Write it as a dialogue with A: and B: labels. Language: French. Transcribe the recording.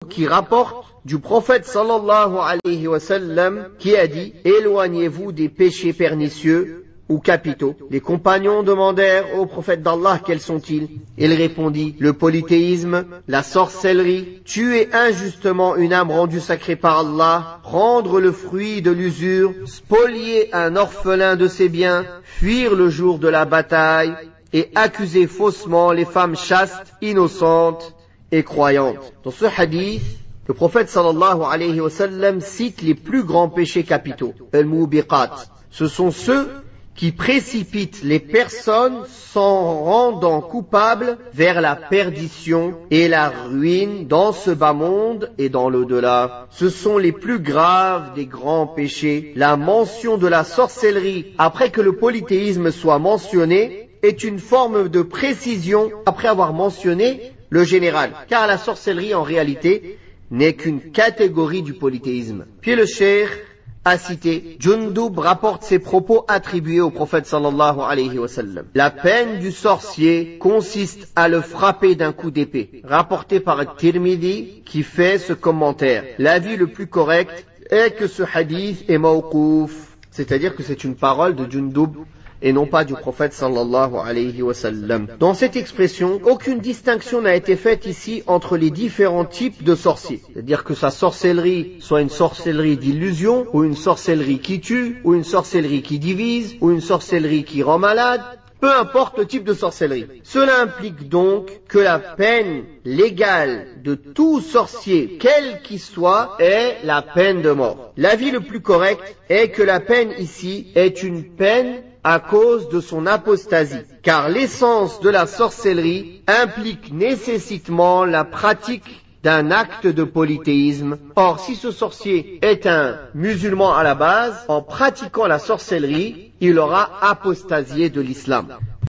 A: qui rapporte du prophète sallallahu alayhi wa sallam qui a dit: éloignez-vous des péchés pernicieux ou capitaux. Les compagnons demandèrent au prophète d'Allah quels sont-ils. Il répondit: le polythéisme, la sorcellerie, tuer injustement une âme rendue sacrée par Allah, prendre le fruit de l'usure, spolier un orphelin de ses biens, fuir le jour de la bataille et accuser faussement les femmes chastes, innocentes et croyantes. Dans ce hadith, le prophète sallallahu alayhi wa sallam cite les plus grands péchés capitaux, al-mubiqat. Ce sont ceux qui précipitent les personnes s'en rendant coupables vers la perdition et la ruine dans ce bas monde et dans l'au-delà. Ce sont les plus graves des grands péchés. La mention de la sorcellerie après que le polythéisme soit mentionné est une forme de précision après avoir mentionné le général, car la sorcellerie en réalité n'est qu'une catégorie du polythéisme. Puis le cheikh a cité: Jundub rapporte ses propos attribués au prophète sallallahu alayhi wa sallam. La peine du sorcier consiste à le frapper d'un coup d'épée. Rapporté par Tirmidhi qui fait ce commentaire: l'avis le plus correct est que ce hadith est mawqouf, c'est-à-dire que c'est une parole de Jundub et non pas du prophète sallallahu alayhi wa sallam. Dans cette expression, aucune distinction n'a été faite ici entre les différents types de sorciers. C'est-à-dire que sa sorcellerie soit une sorcellerie d'illusion, ou une sorcellerie qui tue, ou une sorcellerie qui divise, ou une sorcellerie qui rend malade. Peu importe le type de sorcellerie. Cela implique donc que la peine légale de tout sorcier, quel qu'il soit, est la peine de mort. L'avis le plus correct est que la peine ici est une peine à cause de son apostasie, car l'essence de la sorcellerie implique nécessitement la pratique d'un acte de polythéisme. Or, si ce sorcier est un musulman à la base, en pratiquant la sorcellerie, il aura apostasié de l'islam.